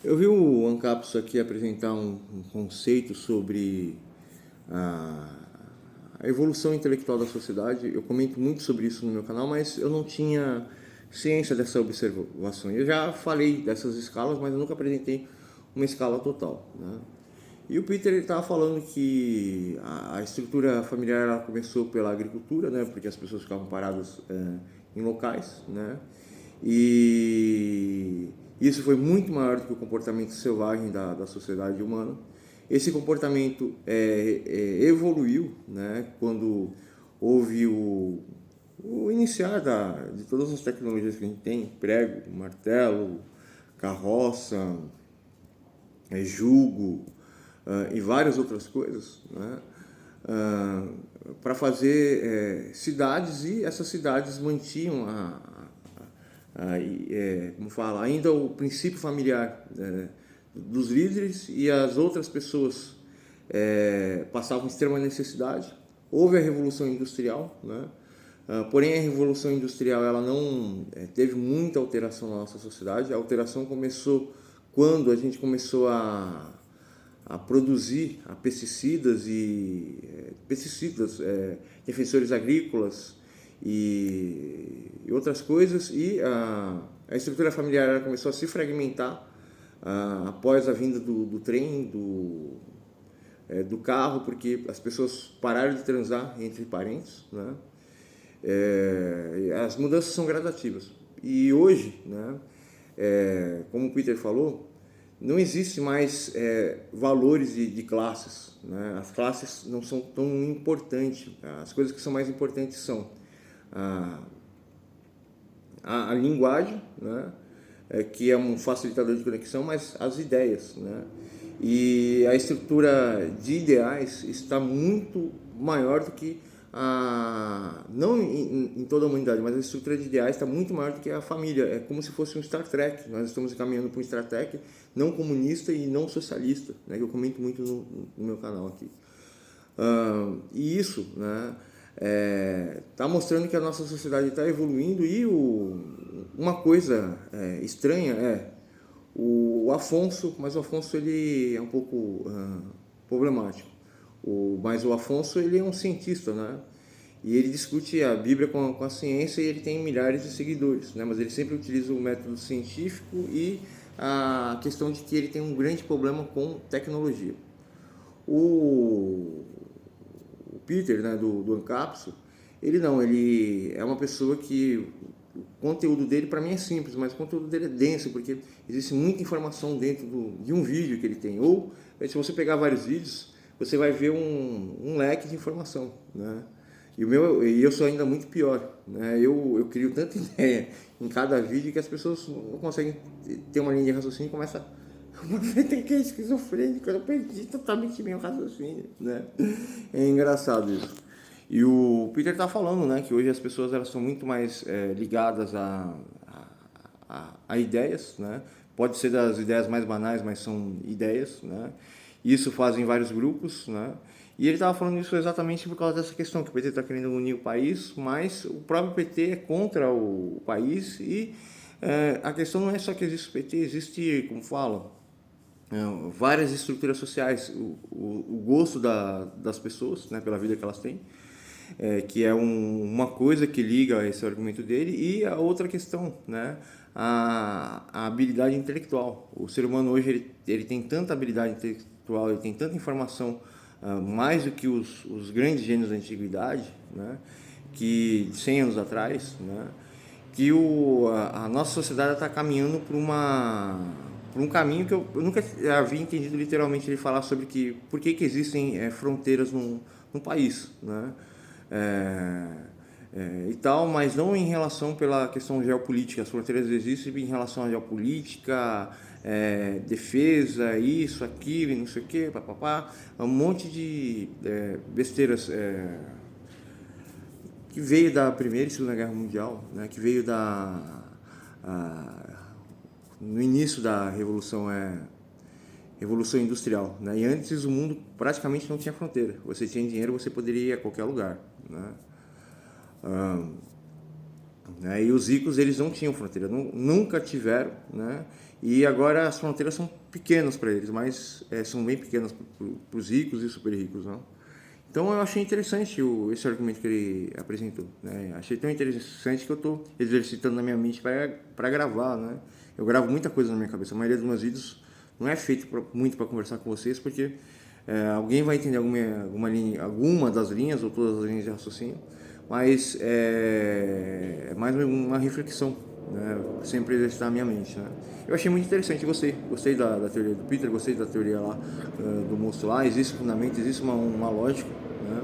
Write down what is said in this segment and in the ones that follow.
Eu vi o Ancapso aqui apresentar um conceito sobre a, a evolução intelectual da sociedade. Eu comento muito sobre isso no meu canal, mas eu não tinha ciência dessa observação. Eu já falei dessas escalas, mas eu nunca apresentei uma escala total, né? E o Peter estava falando que a estrutura familiar ela começou pela agricultura, né? Porque as pessoas ficavam paradas em locais, né? E isso foi muito maior do que o comportamento selvagem da sociedade humana. Esse comportamento evoluiu, né? Quando houve o iniciar de todas as tecnologias que a gente tem, prego, martelo, carroça, jugo, e várias outras coisas, né? Para fazer cidades, e essas cidades mantinham como fala, ainda o princípio familiar dos líderes, e as outras pessoas passavam extrema necessidade. Houve a Revolução Industrial, né? Porém, a Revolução Industrial ela não teve muita alteração na nossa sociedade. A alteração começou quando a gente começou a produzir pesticidas defensores agrícolas e outras coisas, e a estrutura familiar ela começou a se fragmentar após a vinda do trem, do carro, porque as pessoas pararam de transar entre parentes, né? As mudanças são gradativas. E hoje, né, como o Peter falou, não existe mais valores de classes, né? As classes não são tão importantes. As coisas que são mais importantes são a, a linguagem, né? Que é um facilitador de conexão, mas as ideias, né? E a estrutura de ideais está muito maior do que não em toda a humanidade, mas a estrutura de ideais está muito maior do que a família. É como se fosse um Star Trek. Nós estamos caminhando para um Star Trek não comunista e não socialista, né? Que eu comento muito no meu canal aqui. E isso, né, está mostrando que a nossa sociedade está evoluindo. E uma coisa estranha o Afonso, mas o Afonso ele é um pouco problemático. Mas o Afonso ele é um cientista, né? E ele discute a Bíblia com a ciência, e ele tem milhares de seguidores, né? Mas ele sempre utiliza o método científico e a questão de que ele tem um grande problema com tecnologia. O, o Peter, né, do Ancapso, ele não, ele é uma pessoa que o conteúdo dele para mim é simples, mas o conteúdo dele é denso, porque existe muita informação dentro de um vídeo que ele tem. Ou se você pegar vários vídeos, você vai ver um leque de informação, né? E eu sou ainda muito pior, né? Eu crio tanta ideia em cada vídeo que as pessoas não conseguem ter uma linha de raciocínio e começa tem que é esquizofrênico, eu perdi totalmente meu raciocínio, né? É engraçado isso. E o Peter tá falando, né, que hoje as pessoas elas são muito mais ligadas a ideias, né? Pode ser das ideias mais banais, mas são ideias, né? Isso fazem vários grupos, né? E ele estava falando isso exatamente por causa dessa questão, que o PT está querendo unir o país, mas o próprio PT é contra o país. E a questão não é só que existe o PT, existe, como fala, várias estruturas sociais, o gosto das pessoas, né, pela vida que elas têm, que é uma coisa que liga esse argumento dele. E a outra questão, né, a habilidade intelectual. O ser humano hoje ele tem tanta habilidade intelectual, ele tem tanta informação, mais do que os grandes gênios da antiguidade, né, que 100 anos atrás, né, que a nossa sociedade está caminhando por um caminho que eu nunca havia entendido literalmente ele falar sobre por que existem fronteiras num país, né? E tal, mas não em relação pela questão geopolítica. As fronteiras existem em relação à geopolítica, defesa, isso, aquilo, não sei o que, papapá, um monte de besteiras que veio da Primeira e Segunda Guerra Mundial, né, que veio no início da Revolução Industrial, né? E antes o mundo praticamente não tinha fronteira. Você tinha dinheiro, você poderia ir a qualquer lugar, né? né? E os ricos, eles não tinham fronteira, nunca tiveram, né? E agora as fronteiras são pequenas para eles, mas são bem pequenas para os ricos e super ricos, não? Então eu achei interessante esse argumento que ele apresentou, né? Achei tão interessante que eu estou exercitando na minha mente para gravar, né? Eu gravo muita coisa na minha cabeça. A maioria dos meus vídeos não é feito muito para conversar com vocês, porque alguém vai entender alguma das linhas ou todas as linhas de raciocínio, mas é mais uma reflexão, né? Sempre exercitar a minha mente, né? Eu achei muito interessante, gostei da teoria do Peter, gostei da teoria lá do moço lá. Existe um fundamento, existe uma lógica, né?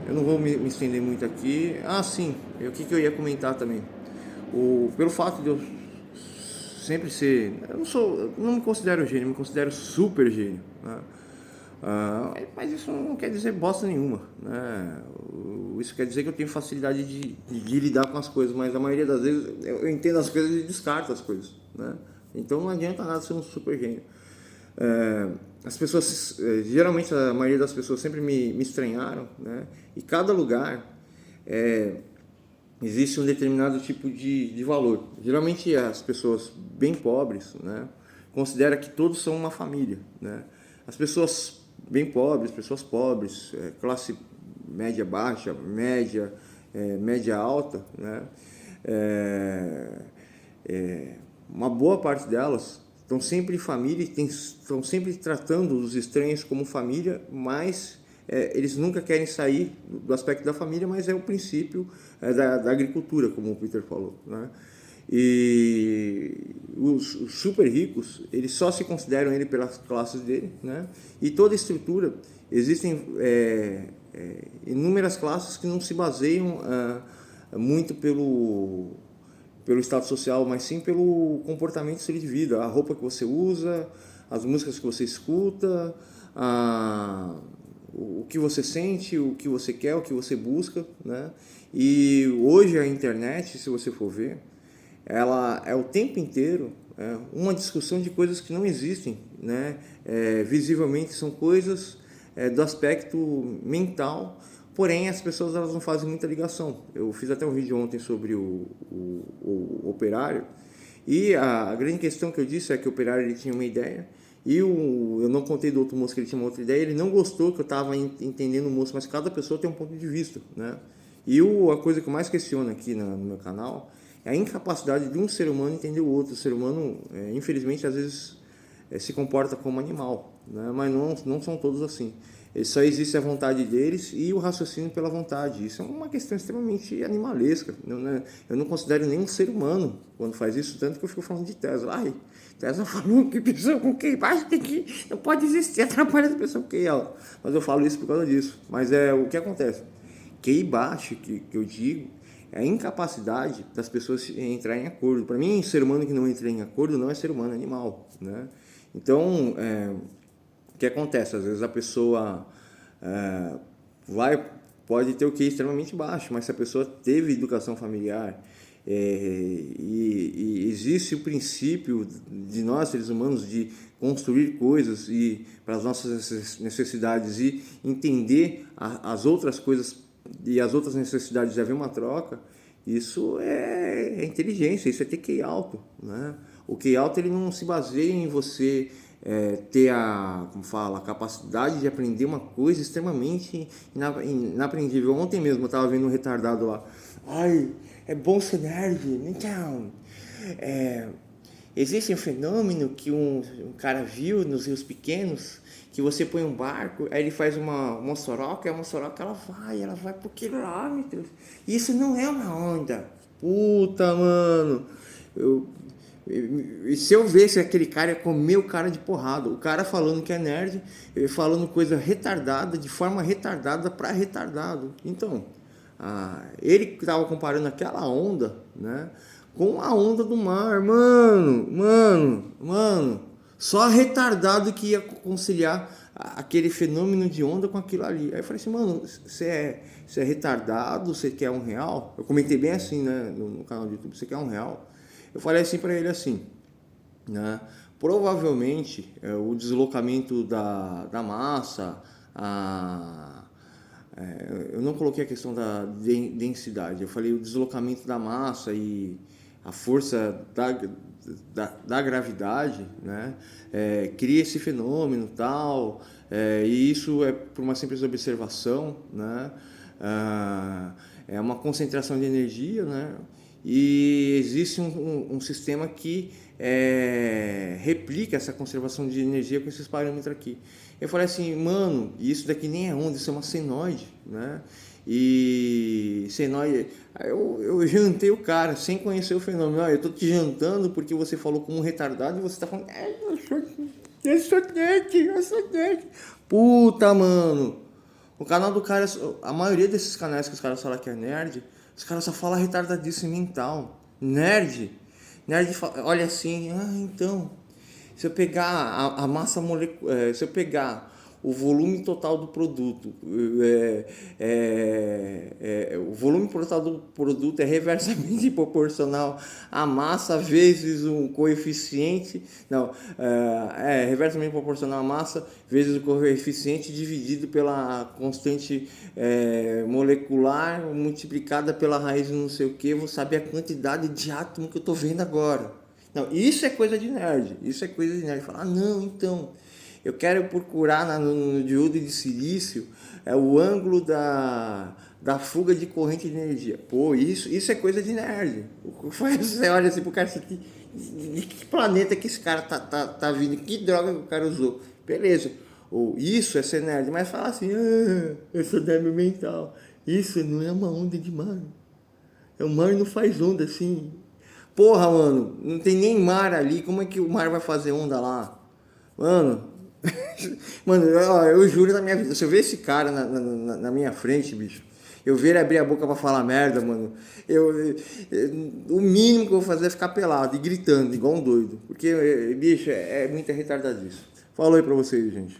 Eu não vou me estender muito aqui. Sim, o que eu ia comentar também, pelo fato de eu sempre ser, eu não me considero gênio, eu me considero super gênio, né? Mas isso não quer dizer bosta nenhuma, né? Isso quer dizer que eu tenho facilidade de lidar com as coisas, mas a maioria das vezes eu entendo as coisas e descarto as coisas, né? Então não adianta nada ser um super gênio. As pessoas, geralmente a maioria das pessoas sempre me estranharam, né? E cada lugar existe um determinado tipo de valor. Geralmente as pessoas bem pobres, né, consideram que todos são uma família, né? As pessoas bem pobres, pessoas pobres, classe média baixa, média alta, né, uma boa parte delas estão sempre em família e estão sempre tratando os estranhos como família, mas eles nunca querem sair do aspecto da família, mas é o princípio da agricultura, como o Peter falou, né? E os super ricos, eles só se consideram ele pelas classes dele, né? E toda a estrutura, existem inúmeras classes que não se baseiam muito pelo status social, mas sim pelo comportamento do estilo de vida, a roupa que você usa, as músicas que você escuta, o que você sente, o que você quer, o que você busca, né? E hoje a internet, se você for ver, ela é o tempo inteiro uma discussão de coisas que não existem, né? Visivelmente são coisas do aspecto mental, porém as pessoas elas não fazem muita ligação. Eu fiz até um vídeo ontem sobre o operário, e a grande questão que eu disse é que o operário ele tinha uma ideia, e eu não contei do outro moço que ele tinha uma outra ideia. Ele não gostou que eu estava entendendo o moço, mas cada pessoa tem um ponto de vista, né? E a coisa que eu mais questiono aqui no meu canal é a incapacidade de um ser humano entender o outro. O ser humano, infelizmente, às vezes se comporta como animal, né? Mas não são todos assim. Só existe a vontade deles e o raciocínio pela vontade. Isso é uma questão extremamente animalesca. Eu não considero nenhum ser humano quando faz isso, tanto que eu fico falando de Tesla. Tesla falou que pessoa com QI baixo não pode existir, atrapalha a pessoa com QI alto. Mas eu falo isso por causa disso. Mas o que acontece? QI baixo, que eu digo, é a incapacidade das pessoas entrarem em acordo. Para mim, ser humano que não entra em acordo não é ser humano, é animal, né? Então, o que acontece? Às vezes a pessoa pode ter o QI extremamente baixo, mas se a pessoa teve educação familiar, e existe o princípio de nós, seres humanos, de construir coisas e para as nossas necessidades e entender as outras coisas e as outras necessidades de haver uma troca, isso é inteligência, isso é ter QI alto, né? O QI alto ele não se baseia em você ter a capacidade de aprender uma coisa extremamente inaprendível. Ontem mesmo eu estava vendo um retardado lá. É bom ser nerd. Então, existe um fenômeno que um cara viu nos rios pequenos, que você põe um barco, aí ele faz uma mosoroca, e a mosoroca ela vai por quilômetros. Isso não é uma onda. Puta, mano. E se eu visse aquele cara, ia comer o cara de porrada. O cara falando que é nerd, falando coisa retardada, de forma retardada para retardado. Então, ele estava comparando aquela onda, né, com a onda do mar. Mano, só retardado que ia conciliar aquele fenômeno de onda com aquilo ali. Aí eu falei assim, mano, você é retardado, você quer R$1? Eu comentei bem assim, né, no canal do YouTube, você quer R$1? Eu falei assim para ele assim, né? Provavelmente o deslocamento da massa, Eu não coloquei a questão da densidade, eu falei o deslocamento da massa e a força da gravidade, né? Cria esse fenômeno tal, e isso é por uma simples observação, né? É uma concentração de energia, né? E existe um sistema que replica essa conservação de energia com esses parâmetros aqui. Eu falei assim, mano, isso daqui nem é onda, isso é uma senoide, né? E senoide, eu jantei o cara sem conhecer o fenômeno. Eu tô te jantando porque você falou como um retardado e você tá falando, eu sou nerd. Puta, mano. O canal do cara, a maioria desses canais que os caras falam que é nerd, os caras só falam retardadice mental. Nerd. Nerd olha assim, então, se eu pegar a massa molecular, se eu pegar o volume total do produto, o volume total do produto é reversamente proporcional à massa vezes um coeficiente, não, reversamente proporcional à massa vezes o coeficiente dividido pela constante molecular multiplicada pela raiz de não sei o que, vou saber a quantidade de átomo que eu estou vendo agora. Não, isso é coisa de nerd. Isso é coisa de nerd. Falar, não, então, eu quero procurar no diodo de silício o ângulo da fuga de corrente de energia. Pô, isso é coisa de nerd. Você olha assim pro cara, de que planeta que esse cara tá vindo? Que droga que o cara usou? Beleza. Ou isso é ser nerd. Mas fala assim, eu sou débil mental. Isso não é uma onda de mar. O mar não faz onda assim. Porra, mano, não tem nem mar ali. Como é que o mar vai fazer onda lá? Mano, mano, eu juro na minha vida. Se eu ver esse cara na minha frente, bicho, eu ver ele abrir a boca pra falar merda, mano, o mínimo que eu vou fazer é ficar pelado e gritando, igual um doido. Porque, bicho, é muita retardadice. Falou aí pra vocês, gente.